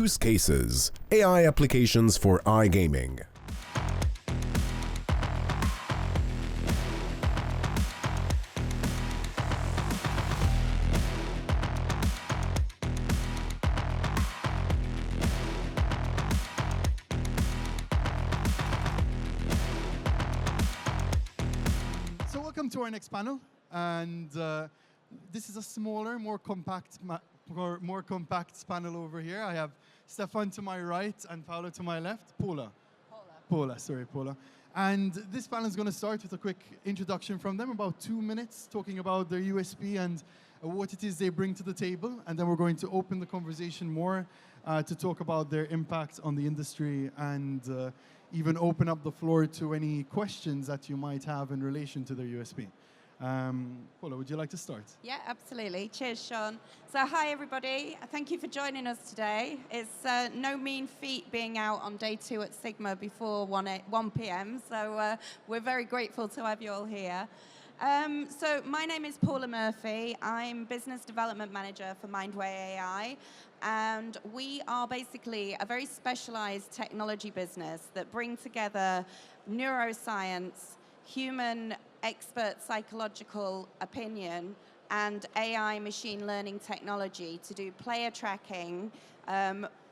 Use cases, AI applications for iGaming. So welcome to our next panel, and this is a smaller, more compact panel over here. I have Staffan to my right and Paula to my left. Paula. Paula. And this panel is going to start with a quick introduction from them, about 2 minutes, talking about their USP and what it is they bring to the table. And then we're going to open the conversation more to talk about their impact on the industry and even open up the floor to any questions that you might have in relation to their USP. Paula, would you like to start? Yeah, absolutely. Cheers, Sean. So hi, everybody. Thank you for joining us today. It's no mean feat being out on day 2 at Sigma before 1 p.m. So we're very grateful to have you all here. So my name is Paula Murphy. I'm Business Development Manager for Mindway.ai. And we are basically a very specialized technology business that bring together neuroscience, human expert psychological opinion, and AI machine learning technology to do player tracking,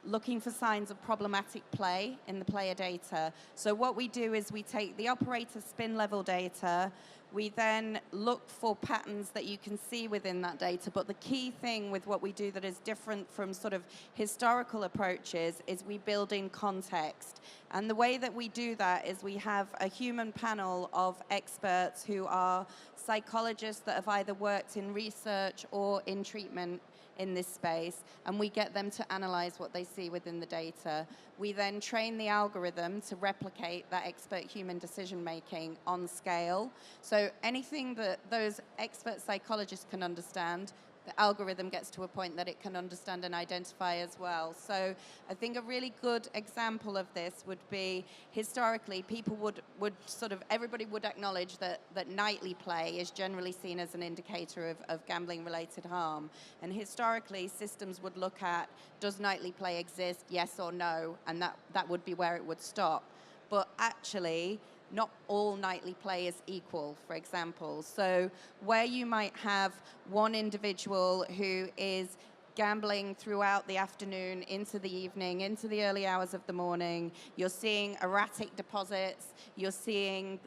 looking for signs of problematic play in the player data. So what we do is we take the operator spin level data, we then look for patterns that you can see within that data, but the key thing with what we do that is different from sort of historical approaches is we build in context. And the way that we do that is we have a human panel of experts who are psychologists that have either worked in research or in treatment in this space, and we get them to analyze what they see within the data. We then train the algorithm to replicate that expert human decision making on scale. So anything that those expert psychologists can understand, the algorithm gets to a point that it can understand and identify as well. So I think a really good example of this would be, historically, people would sort of, everybody would acknowledge that nightly play is generally seen as an indicator of gambling-related harm. And historically, systems would look at, does nightly play exist, yes or no, and that would be where it would stop. But actually, not all nightly play is equal, for example. So where you might have one individual who is gambling throughout the afternoon, into the evening, into the early hours of the morning, you're seeing erratic deposits, you're seeing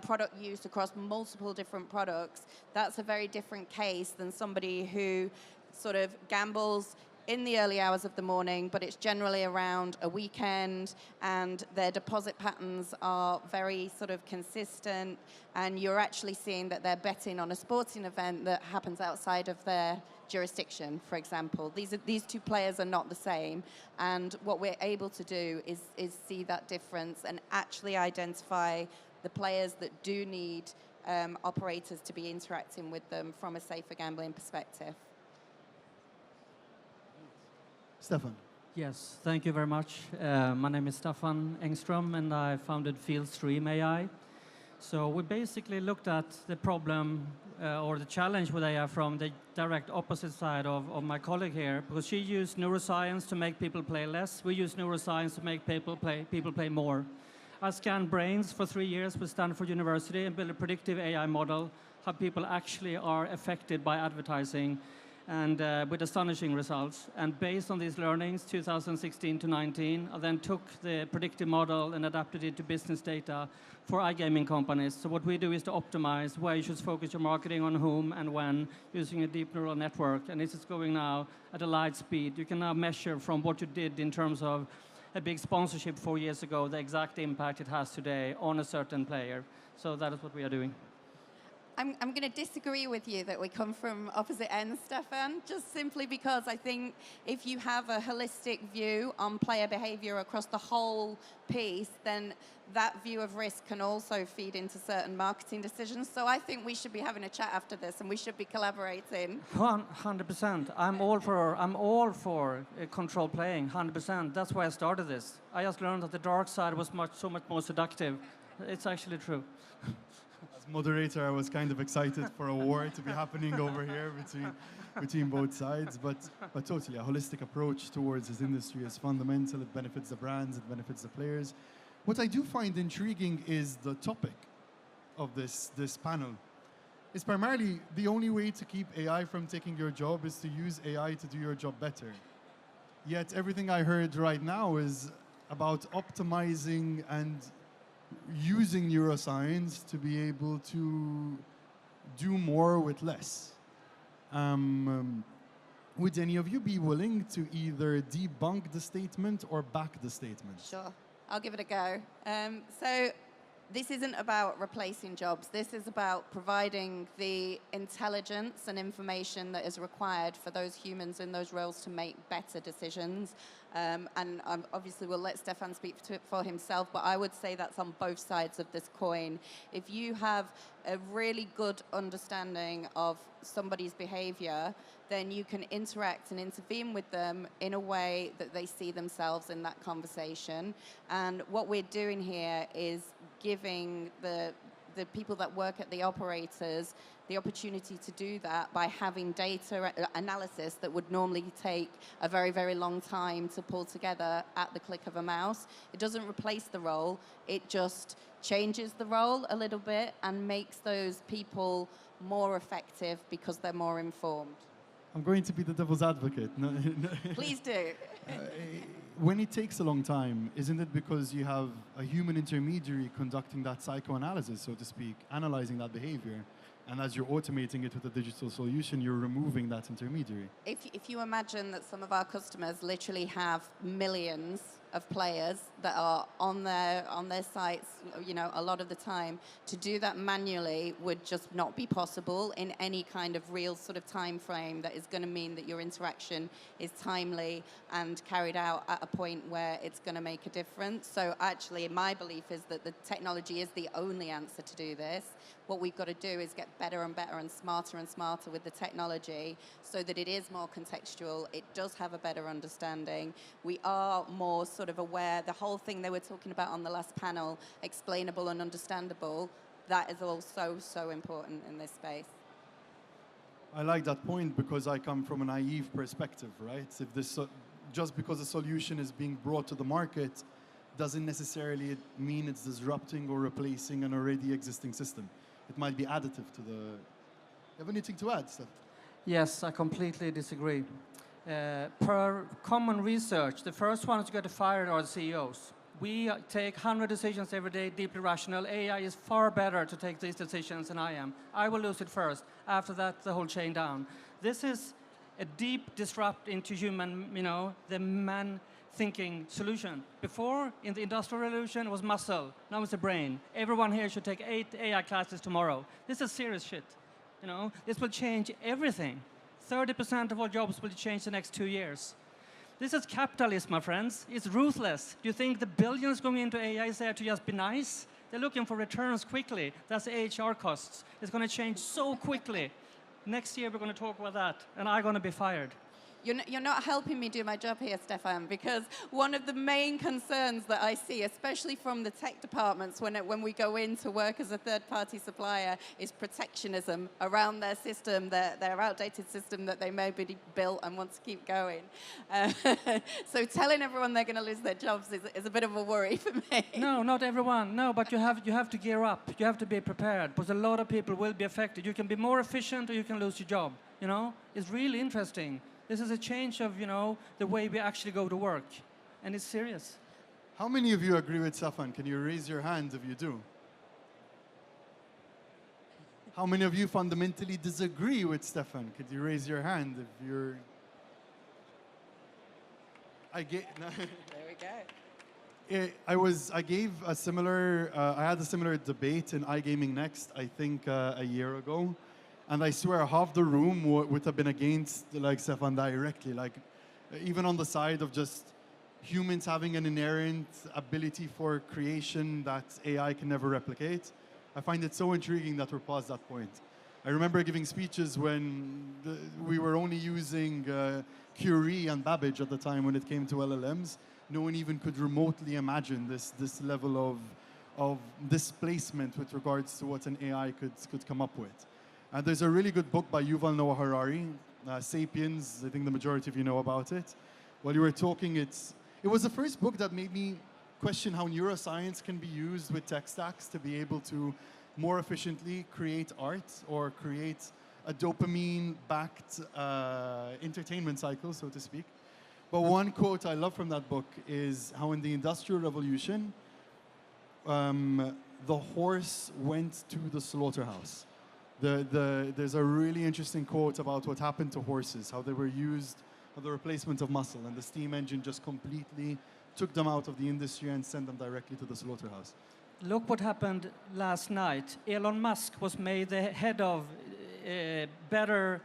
product use across multiple different products, that's a very different case than somebody who sort of gambles in the early hours of the morning, but it's generally around a weekend, and their deposit patterns are very sort of consistent, and you're actually seeing that they're betting on a sporting event that happens outside of their jurisdiction, for example. These two players are not the same, and what we're able to do is see that difference and actually identify the players that do need operators to be interacting with them from a safer gambling perspective. Staffan. Yes, thank you very much. My name is Staffan Engström, and I founded Fieldstream.ai. So we basically looked at the problem or the challenge with AI from the direct opposite side of my colleague here, because she used neuroscience to make people play less. We use neuroscience to make people play more. I scanned brains for 3 years with Stanford University and built a predictive AI model, how people actually are affected by advertising, and with astonishing results. And based on these learnings, 2016 to 19, I then took the predictive model and adapted it to business data for iGaming companies. So what we do is to optimize where you should focus your marketing, on whom and when, using a deep neural network. And this is going now at a light speed. You can now measure from what you did in terms of a big sponsorship 4 years ago, the exact impact it has today on a certain player. So that is what we are doing. I'm going to disagree with you that we come from opposite ends, Staffan, just simply because I think if you have a holistic view on player behavior across the whole piece, then that view of risk can also feed into certain marketing decisions. So I think we should be having a chat after this, and we should be collaborating. 100%. I'm all for control playing, 100%. That's why I started this. I just learned that the dark side was so much more seductive. It's actually true. Moderator, I was kind of excited for a war to be happening over here between both sides, but totally, a holistic approach towards this industry is fundamental. It benefits the brands, it benefits the players. What I do find intriguing is the topic of this panel. It's primarily the only way to keep AI from taking your job is to use AI to do your job better. Yet everything I heard right now is about optimizing and using neuroscience to be able to do more with less. Would any of you be willing to either debunk the statement or back the statement? Sure, I'll give it a go. So this isn't about replacing jobs. This is about providing the intelligence and information that is required for those humans in those roles to make better decisions. And obviously we'll let Staffan speak for himself, but I would say that's on both sides of this coin. If you have a really good understanding of somebody's behavior, then you can interact and intervene with them in a way that they see themselves in that conversation. And what we're doing here is giving the people that work at the operators the opportunity to do that by having data analysis that would normally take a very, very long time to pull together at the click of a mouse. It doesn't replace the role, it just changes the role a little bit and makes those people more effective because they're more informed. I'm going to be the devil's advocate. No. Please do. When it takes a long time, isn't it because you have a human intermediary conducting that psychoanalysis, so to speak, analyzing that behavior? And as you're automating it with a digital solution, you're removing that intermediary. If you imagine that some of our customers literally have millions of players that are on their sites, you know, a lot of the time, to do that manually would just not be possible in any kind of real sort of time frame that is going to mean that your interaction is timely and carried out at a point where it's going to make a difference. So actually, my belief is that the technology is the only answer to do this. What we've got to do is get better and better and smarter with the technology so that it is more contextual, it does have a better understanding. We are more sort of aware, the whole thing they were talking about on the last panel, explainable and understandable, that is also so important in this space. I like that point because I come from a naive perspective, right? If this, just because a solution is being brought to the market doesn't necessarily mean it's disrupting or replacing an already existing system. It might be additive to the... You have anything to add, Steph? Yes, I completely disagree. Per common research, the first ones to get fired are the CEOs. We take 100 decisions every day, deeply rational. AI is far better to take these decisions than I am. I will lose it first. After that, the whole chain down. This is a deep disrupt into human, you know, the man thinking solution. Before, in the Industrial Revolution, it was muscle. Now it's the brain. Everyone here should take 8 AI classes tomorrow. This is serious shit. You know, this will change everything. 30% of all jobs will change the next 2 years. This is capitalism, my friends. It's ruthless. Do you think the billions going into AI is there to just be nice? They're looking for returns quickly. That's the HR costs. It's going to change so quickly. Next year, we're going to talk about that, and I'm going to be fired. You're not helping me do my job here, Staffan, because one of the main concerns that I see, especially from the tech departments when we go in to work as a third-party supplier, is protectionism around their system, their outdated system that they maybe built and want to keep going. So telling everyone they're going to lose their jobs is a bit of a worry for me. No, not everyone. No, but you have to gear up. You have to be prepared, because a lot of people will be affected. You can be more efficient or you can lose your job. You know, it's really interesting. This is a change of, you know, the way we actually go to work. And it's serious. How many of you agree with Staffan? Can you raise your hand if you do? How many of you fundamentally disagree with Staffan? Could you raise your hand if you're... I had a similar debate in iGaming Next, I think a year ago. And I swear half the room would have been against like Staffan directly, like even on the side of just humans having an inherent ability for creation that AI can never replicate. I find it so intriguing that we're past that point. I remember giving speeches when we were only using Curie and Babbage at the time when it came to LLMs. No one even could remotely imagine this level of displacement with regards to what an AI could come up with. And there's a really good book by Yuval Noah Harari, Sapiens. I think the majority of you know about it. While you were talking, it was the first book that made me question how neuroscience can be used with tech stacks to be able to more efficiently create art or create a dopamine-backed entertainment cycle, so to speak. But one quote I love from that book is how in the Industrial Revolution, the horse went to the slaughterhouse. There's a really interesting quote about what happened to horses, how they were used for the replacement of muscle, and the steam engine just completely took them out of the industry and sent them directly to the slaughterhouse. Look what happened last night. Elon Musk was made the head of better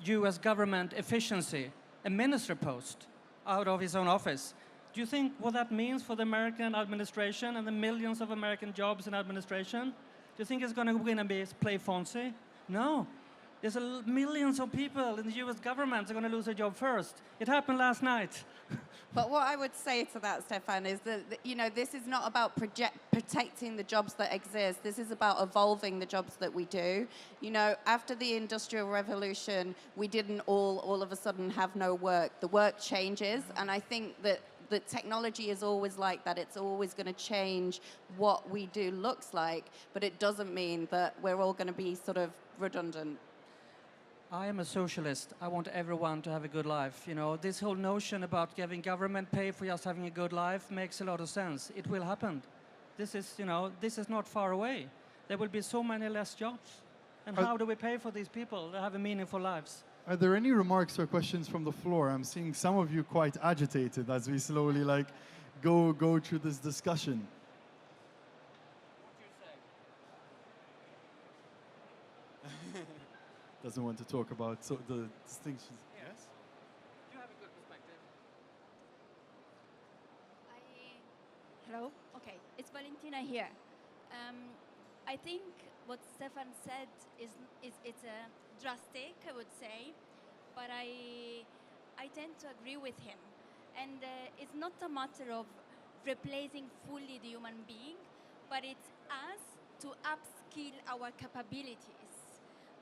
US government efficiency, a minister post out of his own office. Do you think what that means for the American administration and the millions of American jobs in administration? Do you think it's going to win and play Fonzie? No. There's millions of people in the US government are going to lose their job first. It happened last night. But what I would say to that, Staffan, is that, you know, this is not about protecting the jobs that exist. This is about evolving the jobs that we do. You know, after the Industrial Revolution, we didn't all of a sudden have no work. The work changes, and I think that technology is always like that. It's always going to change what we do looks like, but it doesn't mean that we're all going to be sort of redundant. I am a socialist. I want everyone to have a good life. You know, this whole notion about giving government pay for just having a good life makes a lot of sense. It will happen. This is, you know, this is not far away. There will be so many less jobs. And how do we pay for these people to have a meaningful lives? Are there any remarks or questions from the floor? I'm seeing some of you quite agitated as we slowly go through this discussion. Doesn't want to talk about the distinctions. Yes? You have a good perspective. Hello? Okay, it's Valentina here. I think what Staffan said is it's drastic, I would say, but I tend to agree with him. And it's not a matter of replacing fully the human being, but it's us to upskill our capabilities.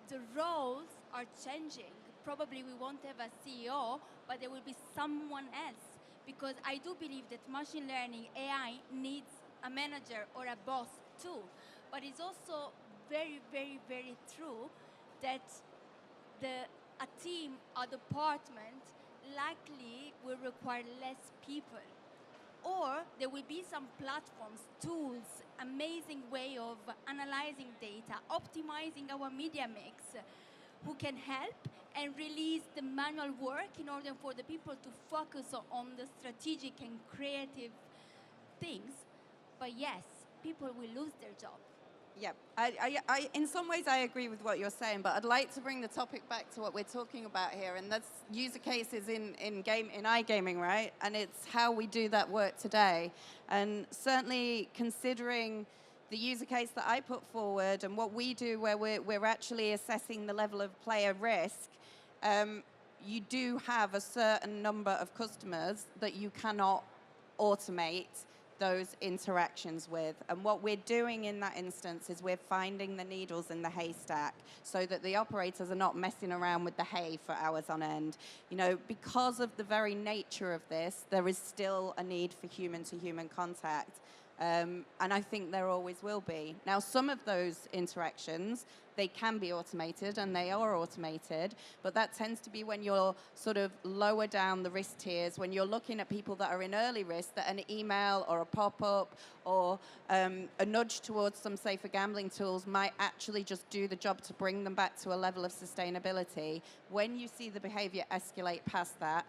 The roles are changing. Probably we won't have a CEO, but there will be someone else. Because I do believe that machine learning, AI, needs a manager or a boss too. But it's also very, very, very true that a team, a department, likely will require less people. Or there will be some platforms, tools, amazing way of analyzing data, optimizing our media mix, who can help and release the manual work in order for the people to focus on the strategic and creative things. But yes, people will lose their job. Yeah, I, in some ways I agree with what you're saying, but I'd like to bring the topic back to what we're talking about here, and that's user cases in iGaming, right? And it's how we do that work today. And certainly considering the user case that I put forward and what we do where we're actually assessing the level of player risk, you do have a certain number of customers that you cannot automate those interactions with. And what we're doing in that instance is we're finding the needles in the haystack so that the operators are not messing around with the hay for hours on end. You know, because of the very nature of this, there is still a need for human-to-human contact. And I think there always will be. Now, some of those interactions, they can be automated, and they are automated, but that tends to be when you're sort of lower down the risk tiers, when you're looking at people that are in early risk, that an email or a pop-up or a nudge towards some safer gambling tools might actually just do the job to bring them back to a level of sustainability. When you see the behavior escalate past that,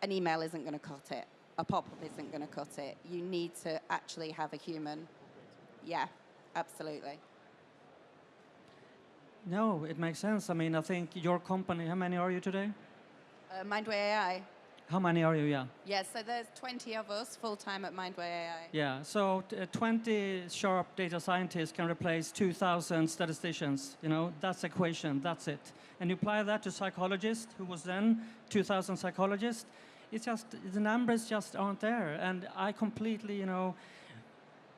an email isn't going to cut it. A pop-up isn't going to cut it. You need to actually have a human. Yeah, absolutely. No, it makes sense. I mean, I think your company, how many are you today? Mindway.ai. How many are you, yeah? Yeah, so there's 20 of us full-time at Mindway.ai. Yeah, so 20 sharp data scientists can replace 2,000 statisticians. You know, that's equation, that's it. And you apply that to psychologists, who was then 2,000 psychologists. It's just, the numbers just aren't there. And I completely, you know,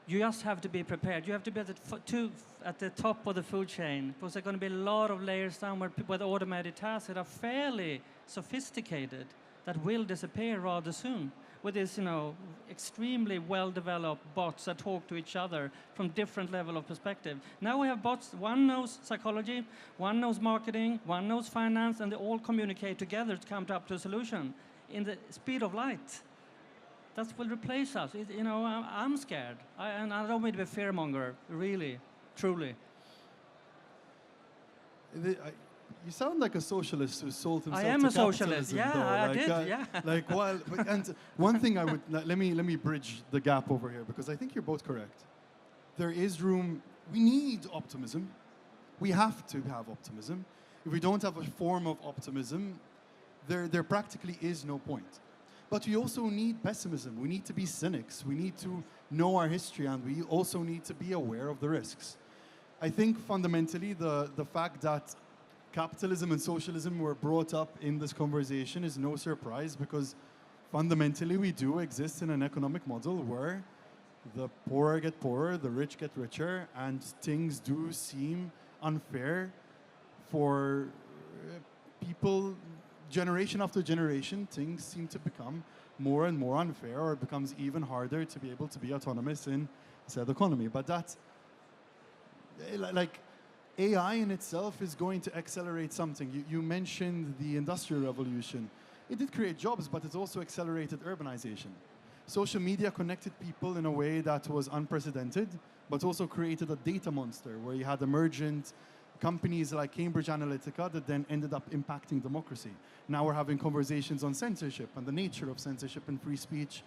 you just have to be prepared. You have to be at the top of the food chain, because there are going to be a lot of layers down where the automated tasks that are fairly sophisticated that will disappear rather soon. With this, extremely well-developed bots that talk to each other from different level of perspective. Now we have bots, one knows psychology, one knows marketing, one knows finance, and they all communicate together to come up to a solution in the speed of light. That will replace us. I'm scared. And I don't mean to be a fearmonger, really, truly. You sound like a socialist who sold himself to I am a socialist, capitalism, yeah, though. I did, yeah. And one thing let me bridge the gap over here, because I think you're both correct. There is room, we need optimism. We have to have optimism. If we don't have a form of optimism, there practically is no point. But we also need pessimism. We need to be cynics. We need to know our history, and we also need to be aware of the risks. I think fundamentally the fact that capitalism and socialism were brought up in this conversation is no surprise, because fundamentally we do exist in an economic model where the poor get poorer, the rich get richer, and things do seem unfair for people. Generation after generation, things seem to become more and more unfair, or it becomes even harder to be able to be autonomous in said economy. But that's like AI in itself is going to accelerate something. You mentioned the Industrial Revolution. It did create jobs, but it also accelerated urbanization. Social media connected people in a way that was unprecedented, but also created a data monster where you had emergent companies like Cambridge Analytica that then ended up impacting democracy. Now we're having conversations on censorship and the nature of censorship and free speech,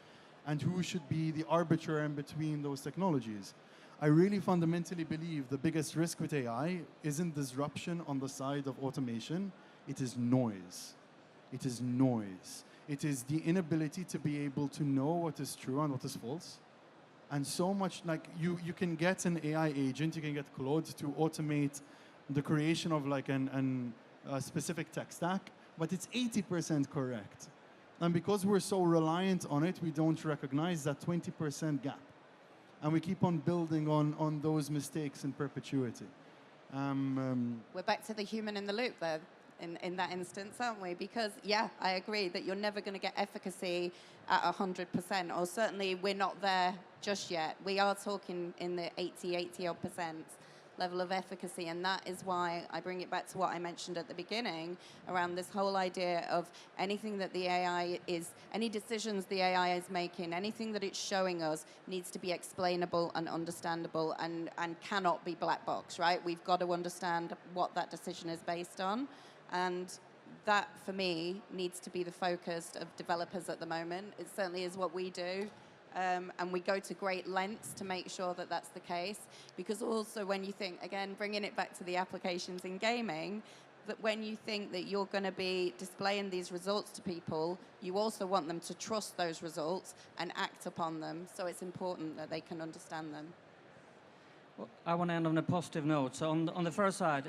and who should be the arbiter in between those technologies. I really fundamentally believe the biggest risk with AI isn't disruption on the side of automation, it is noise. It is noise. It is the inability to be able to know what is true and what is false. And so much, like you can get an AI agent, you can get Claude to automate the creation of like a specific tech stack, but it's 80% correct. And because we're so reliant on it, we don't recognize that 20% gap. And we keep on building on those mistakes in perpetuity. We're back to the human in the loop there in that instance, aren't we? Because, yeah, I agree that you're never going to get efficacy at 100%, or certainly we're not there just yet. We are talking in the 80-odd% level of efficacy, and that is why I bring it back to what I mentioned at the beginning around this whole idea of anything that the AI is, any decisions the AI is making, anything that it's showing us needs to be explainable and understandable and cannot be black box, right? We've got to understand what that decision is based on, and that, for me, needs to be the focus of developers at the moment. It certainly is what we do. And we go to great lengths to make sure that that's the case. Because also when you think, again, bringing it back to the applications in gaming, that when you think that you're going to be displaying these results to people, you also want them to trust those results and act upon them. So it's important that they can understand them. Well, I want to end on a positive note. So on the first side,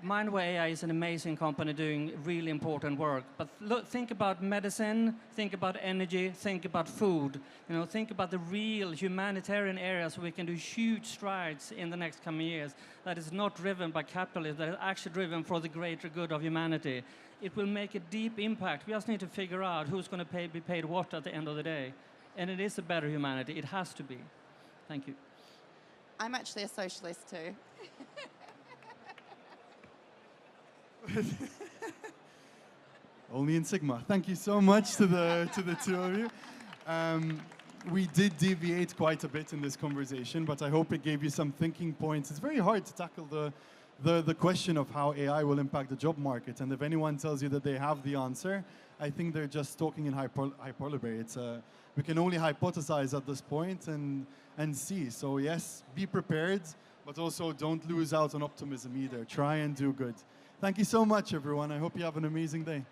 Mindway.ai is an amazing company doing really important work. But look, think about medicine, think about energy, think about food. Think about the real humanitarian areas where we can do huge strides in the next coming years. That is not driven by capitalism, that is actually driven for the greater good of humanity. It will make a deep impact. We just need to figure out who's going to be paid what at the end of the day. And it is a better humanity. It has to be. Thank you. I'm actually a socialist too. Only in Sigma. Thank you so much to the two of you. We did deviate quite a bit in this conversation, but I hope it gave you some thinking points. It's very hard to tackle the question of how AI will impact the job market, and if anyone tells you that they have the answer, I think they're just talking in hyperbole. We can only hypothesize at this point and see. So yes, be prepared, but also don't lose out on optimism either. Try and do good. Thank you so much, everyone. I hope you have an amazing day.